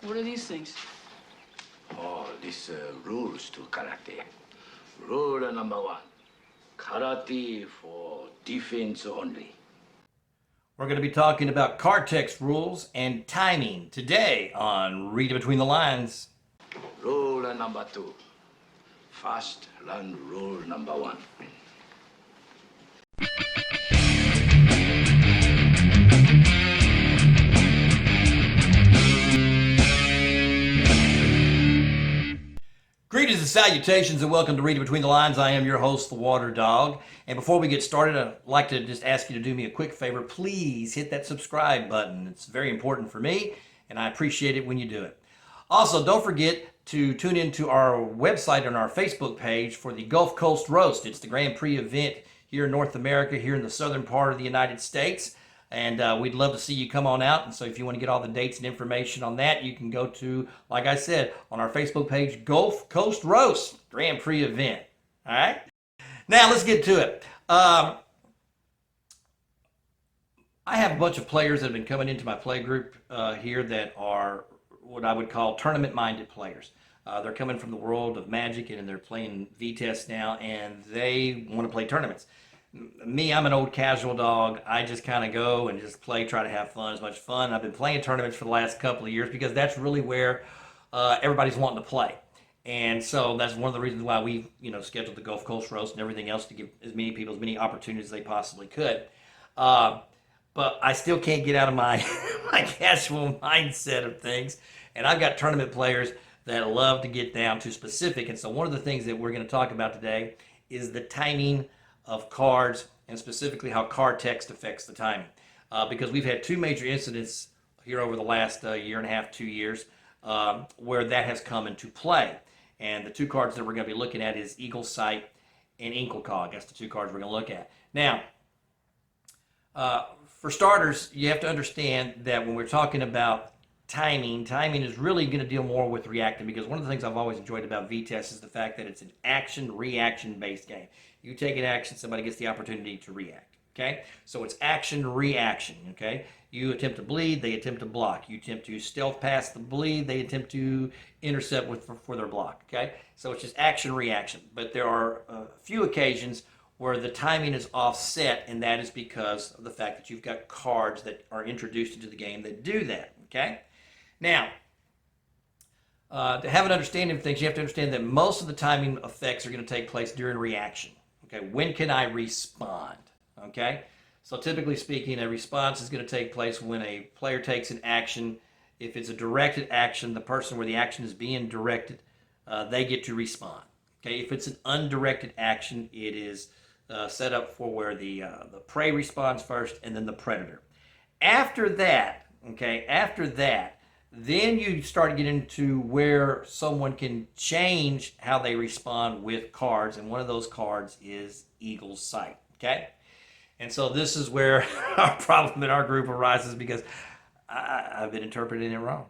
What are these things? Oh, these rules to karate. Rule number 1, karate for defense only. We're going to be talking about card text rules and timing today on Read Between the Lines. Rule number 2, first learn rule number 1. Greetings and salutations and welcome to Read Between the Lines. I am your host, the Water Dog. And before we get started, I'd like to just ask you to do me a quick favor. Please hit that subscribe button. It's very important for me, and I appreciate it when you do it. Also, don't forget to tune into our website and our Facebook page for the Gulf Coast Roast. It's the Grand Prix event here in North America, here in the southern part of the United States. And we'd love to see you come on out. And so if you want to get all the dates and information on that, you can go to, like I said, on our Facebook page, Gulf Coast Roast Grand Prix event. All right? Now, let's get to it. I have a bunch of players that have been coming into my play group here that are what I would call tournament-minded players. They're coming from the world of Magic, and they're playing VTES now, and they want to play tournaments. Me, I'm an old casual dog. I just kind of go and just play, try to have fun, as much fun. I've been playing tournaments for the last couple of years because that's really where everybody's wanting to play. And so that's one of the reasons why we, scheduled the Gulf Coast Roast and everything else to give as many people as many opportunities as they possibly could. But I still can't get out of my my casual mindset of things. And I've got tournament players that love to get down to specific. And so one of the things that we're going to talk about today is the timing of cards, and specifically how card text affects the timing. Because we've had two major incidents here over the last year and a half, 2 years, where that has come into play. And the two cards that we're going to be looking at is Eagle Sight and Inklecog. That's the two cards we're going to look at. Now, for starters, you have to understand that when we're talking about timing is really going to deal more with reacting, because one of the things I've always enjoyed about VTES is the fact that it's an action-reaction based game. You take an action, somebody gets the opportunity to react, okay? So it's action-reaction, okay? You attempt to bleed, they attempt to block. You attempt to stealth past the bleed, they attempt to intercept for their block, okay? So it's just action-reaction. But there are a few occasions where the timing is offset, and that is because of the fact that you've got cards that are introduced into the game that do that, okay? Now, to have an understanding of things, you have to understand that most of the timing effects are going to take place during reaction. Okay, when can I respond? Okay, so typically speaking, a response is going to take place when a player takes an action. If it's a directed action, the person where the action is being directed, they get to respond. Okay, if it's an undirected action, it is set up for where the prey responds first and then the predator. After that, then you start to get into where someone can change how they respond with cards, and one of those cards is Eagle Sight, okay? And so this is where our problem in our group arises, because I've been interpreting it wrong.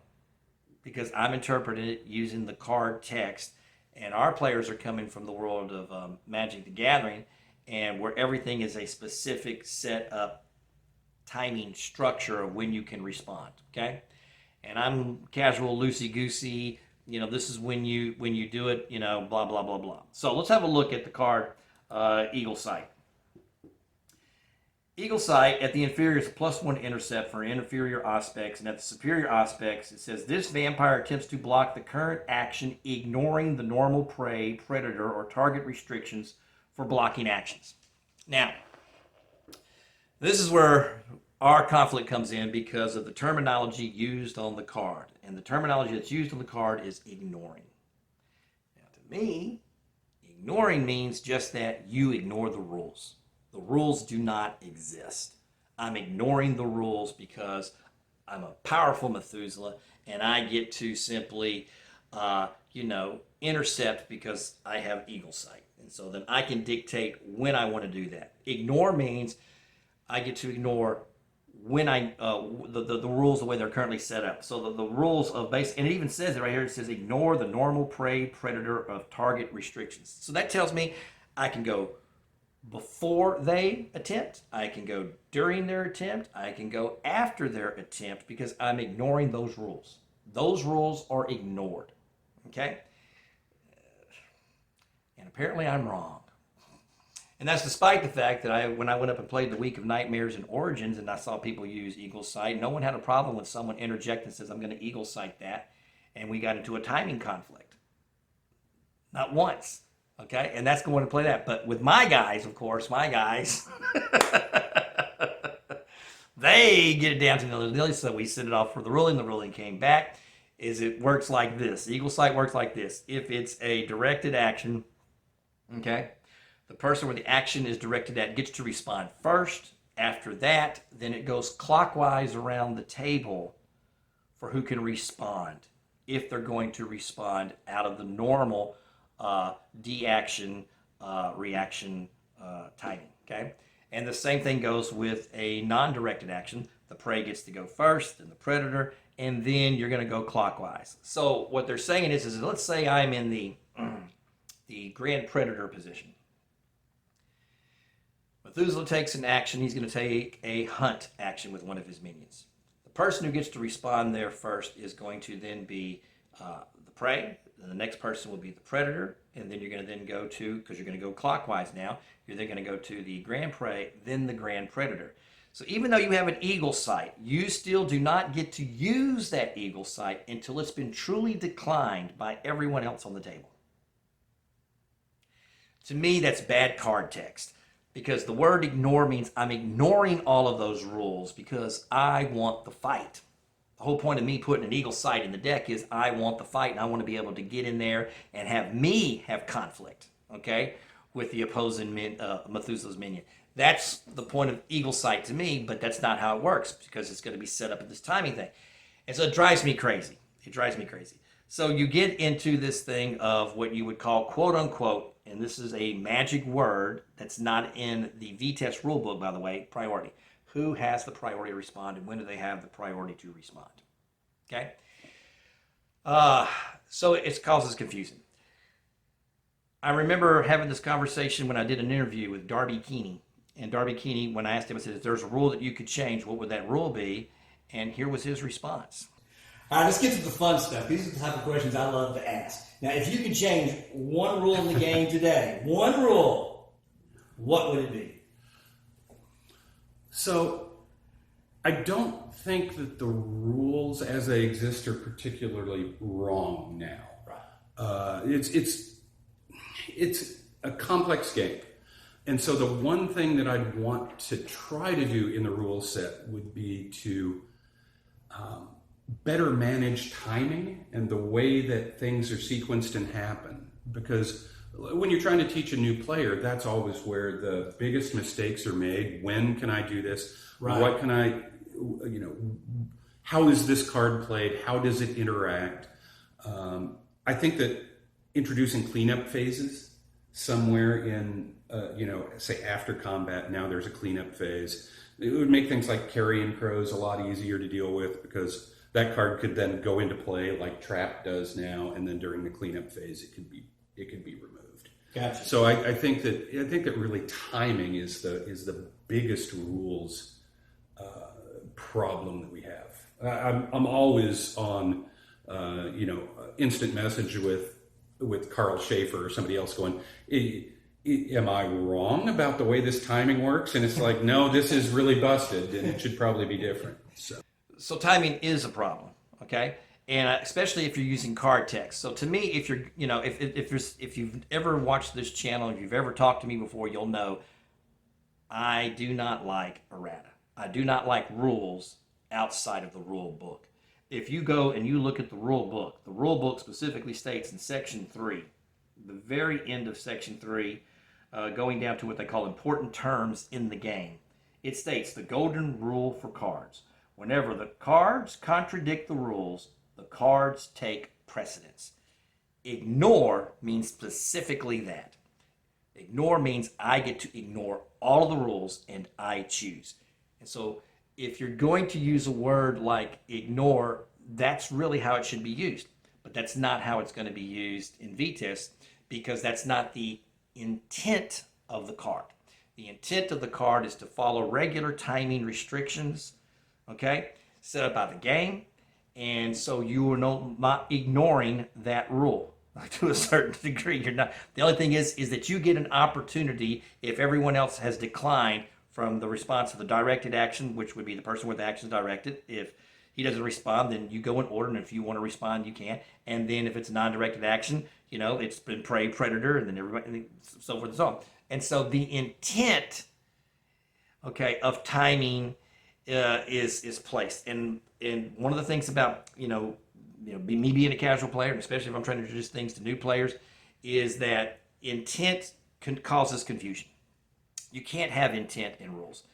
Because I'm interpreting it using the card text, and our players are coming from the world of Magic the Gathering, and where everything is a specific set up timing structure of when you can respond, okay? And I'm casual, loosey-goosey, this is when you do it, blah, blah, blah, blah. So let's have a look at the card Eagle Sight. Eagle Sight at the inferior is a +1 intercept for inferior aspects, and at the superior aspects, it says this vampire attempts to block the current action, ignoring the normal prey, predator, or target restrictions for blocking actions. Now, this is where our conflict comes in because of the terminology used on the card. And the terminology that's used on the card is ignoring. Now, to me, ignoring means just that you ignore the rules. The rules do not exist. I'm ignoring the rules because I'm a powerful Methuselah, and I get to simply, intercept because I have Eagle Sight. And so then I can dictate when I want to do that. Ignore means I get to ignore when the rules the way they're currently set up. So the rules of base, and it even says it right here, it says ignore the normal prey predator of target restrictions. So that tells me I can go before they attempt, I can go during their attempt, I can go after their attempt, because I'm ignoring those rules. Those rules are ignored, okay? And apparently I'm wrong. And that's despite the fact that when I went up and played the Week of Nightmares and Origins and I saw people use Eagle Sight, no one had a problem with someone interject and says, I'm going to Eagle Sight that. And we got into a timing conflict. Not once, okay? And that's going to play that. But with my guys, of course, they get it down to the nitty-gritty, so we sent it off for the ruling. The ruling came back. It works like this. Eagle Sight works like this. If it's a directed action, okay, the person where the action is directed at gets to respond first. After that, then it goes clockwise around the table for who can respond, if they're going to respond out of the normal D-action, reaction timing, okay? And the same thing goes with a non-directed action. The prey gets to go first, then the predator, and then you're going to go clockwise. So what they're saying is let's say I'm in the grand predator position. Methuselah takes an action. He's going to take a hunt action with one of his minions. The person who gets to respond there first is going to then be the prey. Then the next person will be the predator. And then you're going to then go to, because you're going to go clockwise now, you're then going to go to the grand prey, then the grand predator. So even though you have an eagle sight, you still do not get to use that eagle sight until it's been truly declined by everyone else on the table. To me, that's bad card text, because the word ignore means I'm ignoring all of those rules because I want the fight. The whole point of me putting an eagle sight in the deck is I want the fight, and I want to be able to get in there and have me have conflict, okay, with the opposing Methuselah's minion. That's the point of eagle sight to me, but that's not how it works because it's going to be set up at this timing thing. And so it drives me crazy. It drives me crazy. So you get into this thing of what you would call quote unquote, and this is a magic word that's not in the VTES rulebook, by the way, priority. Who has the priority to respond and when do they have the priority to respond? Okay? So it causes confusion. I remember having this conversation when I did an interview with Darby Keeney. And Darby Keeney, when I asked him, I said, if there's a rule that you could change, what would that rule be? And here was his response. All right, let's get to the fun stuff. These are the type of questions I love to ask. Now, if you could change one rule in the game today, one rule, what would it be? So, I don't think that the rules as they exist are particularly wrong now. Right. It's a complex game. And so the one thing that I'd want to try to do in the rule set would be to better manage timing and the way that things are sequenced and happen. Because when you're trying to teach a new player, that's always where the biggest mistakes are made. When can I do this? Right. What can I, how is this card played? How does it interact? I think that introducing cleanup phases somewhere in, say after combat, now there's a cleanup phase. It would make things like carrion crows a lot easier to deal with because that card could then go into play like Trap does now, and then during the cleanup phase, it could be removed. Gotcha. So I think that really timing is the biggest rules problem that we have. I'm always on instant message with Carl Schaefer or somebody else going, am I wrong about the way this timing works? And it's like, no, this is really busted and it should probably be different. So timing is a problem, okay? And especially if you're using card text. So to me, if you're, if you've ever watched this channel, if you've ever talked to me before, you'll know I do not like errata. I do not like rules outside of the rule book. If you go and you look at the rule book specifically states in section 3, the very end of section 3, going down to what they call important terms in the game, it states the golden rule for cards. Whenever the cards contradict the rules, the cards take precedence. Ignore means specifically that. Ignore means I get to ignore all of the rules and I choose. And so if you're going to use a word like ignore, that's really how it should be used. But that's not how it's going to be used in VTES because that's not the intent of the card. The intent of the card is to follow regular timing restrictions, okay, set up by the game, And so you are not ignoring that rule to a certain degree. You're not. The only thing is that you get an opportunity if everyone else has declined from the response of the directed action, which would be the person where the action is directed. If he doesn't respond, then you go in order, and if you want to respond, you can. And then if it's non-directed action, it's been prey, predator, and then everybody, and so forth and so on. And so the intent, of timing is placed. And one of the things about me being a casual player, and especially if I'm trying to introduce things to new players, is that intent causes confusion. You can't have intent in rules.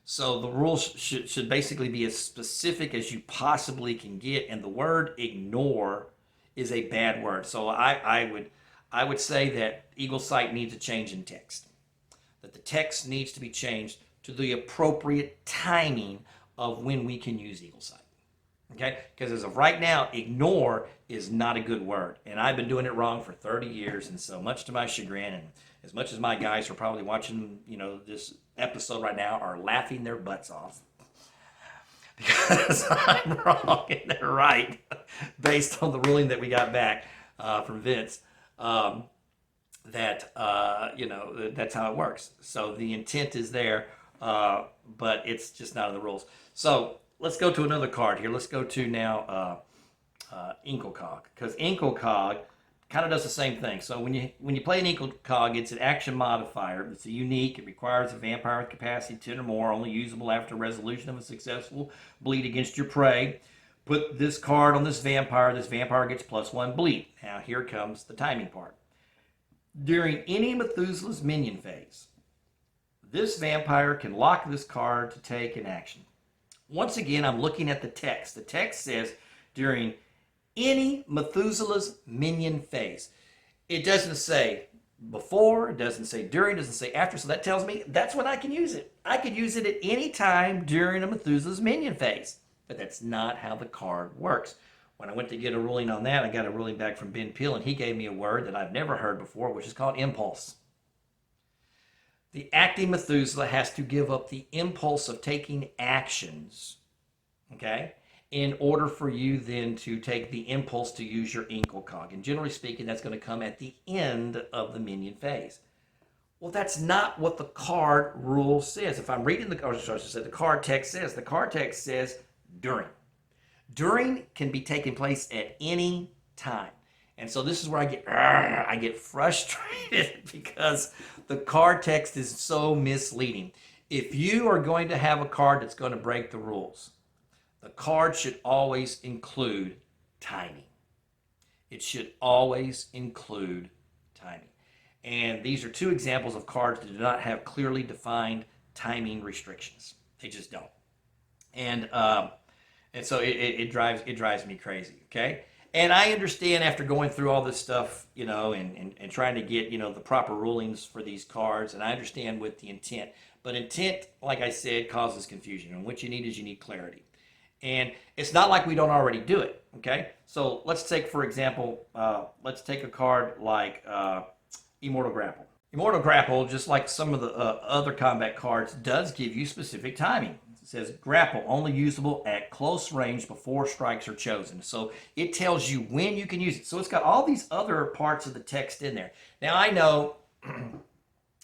So the rules should basically be as specific as you possibly can get, and the word ignore is a bad word. So I would say that eagle sight needs a change in text. That the text needs to be changed to the appropriate timing of when we can use eagle sight. Okay? Because as of right now, ignore is not a good word. And I've been doing it wrong for 30 years, and so much to my chagrin, and as much as my guys are probably watching, this episode right now, are laughing their butts off because I'm wrong and they're right, based on the ruling that we got back from Vince. That's how it works. So the intent is there, but it's just not in the rules. So let's go to another card here. Let's go to now Inkelcog, because Inkelcog kind of does the same thing. So when you play an Inkelcog, it's an action modifier. It's a unique. It requires a vampire with capacity 10 or more, only usable after resolution of a successful bleed against your prey. Put this card on this vampire. This vampire gets +1 bleed. Now here comes the timing part. During any Methuselah's minion phase, this vampire can lock this card to take an action. Once again, I'm looking at the text. The text says during any Methuselah's minion phase. It doesn't say before, it doesn't say during, it doesn't say after, so that tells me that's when I can use it. I could use it at any time during a Methuselah's minion phase, but that's not how the card works. When I went to get a ruling on that, I got a ruling back from Ben Peel, and he gave me a word that I've never heard before, which is called impulse. The acting Methuselah has to give up the impulse of taking actions, in order for you then to take the impulse to use your Inkelcog. And generally speaking, that's going to come at the end of the minion phase. Well, that's not what the card rule says. If I'm reading the card text says during. During can be taking place at any time. And so this is where I get frustrated because the card text is so misleading. If you are going to have a card that's going to break the rules, the card should always include timing. It should always include timing. And these are two examples of cards that do not have clearly defined timing restrictions. They just don't. And so it drives me crazy, okay? And I understand after going through all this stuff, and trying to get, the proper rulings for these cards, and I understand with the intent. But intent, like I said, causes confusion. And what you need clarity. And it's not like we don't already do it, okay? So let's take, for example, let's take a card like Immortal Grapple. Immortal Grapple, just like some of the other combat cards, does give you specific timing. It says grapple, only usable at close range before strikes are chosen. So it tells you when you can use it. So it's got all these other parts of the text in there. Now I know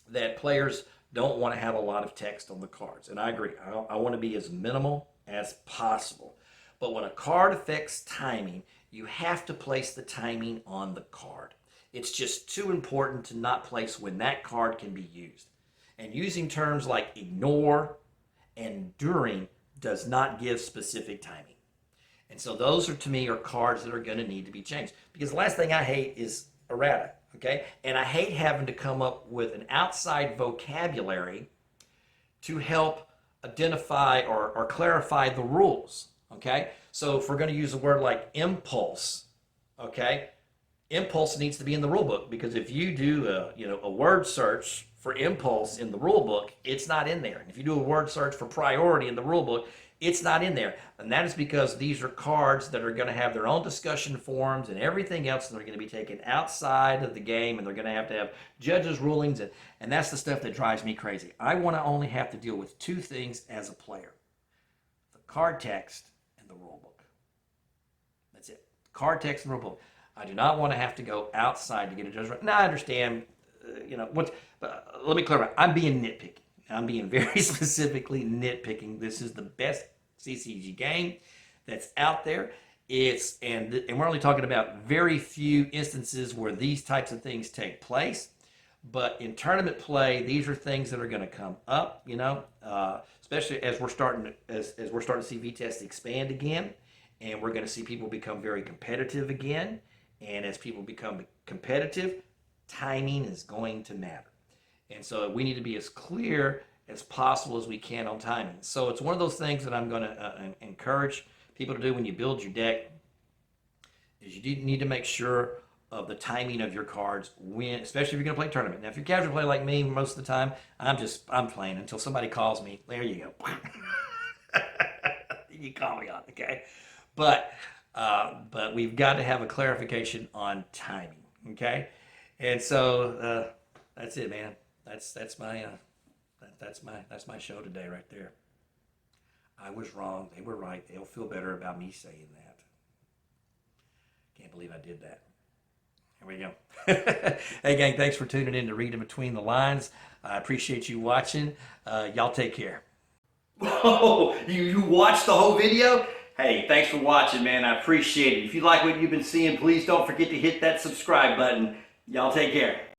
that players don't want to have a lot of text on the cards, and I agree. I want to be as minimal as possible. But when a card affects timing, you have to place the timing on the card. It's just too important to not place when that card can be used. And using terms like ignore and during does not give specific timing. And so those are, to me, are cards that are going to need to be changed. Because the last thing I hate is errata, okay? And I hate having to come up with an outside vocabulary to help identify or clarify the rules, okay? So if we're going to use a word like impulse, okay, impulse needs to be in the rule book, because if you do a word search for impulse in the rule book, it's not in there. And if you do a word search for priority in the rule book, it's not in there. And that is because these are cards that are going to have their own discussion forums and everything else that are going to be taken outside of the game, and they're going to have judges' rulings, and that's the stuff that drives me crazy. I want to only have to deal with two things as a player: the card text and the rule book. card text and rule book. I do not want to have to go outside to get a judgment. Now I understand, let me clarify. I'm being nitpicky. I'm being very specifically nitpicking. This is the best CCG game that's out there. And we're only talking about very few instances where these types of things take place. But in tournament play, these are things that are going to come up, especially as we're starting to see VTES expand again, and we're going to see people become very competitive again. And as people become competitive, timing is going to matter. And so we need to be as clear as possible as we can on timing. So it's one of those things that I'm going to encourage people to do when you build your deck, is you need to make sure of the timing of your cards especially if you're going to play a tournament. Now, if you're casual play like me, most of the time, I'm playing until somebody calls me. There you go. You call me on, okay? But we've got to have a clarification on timing, okay? And so that's it, man. That's my show today right there. I was wrong. They were right. They'll feel better about me saying that. Can't believe I did that. Here we go. Hey, gang, thanks for tuning in to Reading Between the Lines. I appreciate you watching. Y'all take care. Whoa, you watched the whole video? Hey, thanks for watching, man. I appreciate it. If you like what you've been seeing, please don't forget to hit that subscribe button. Y'all take care.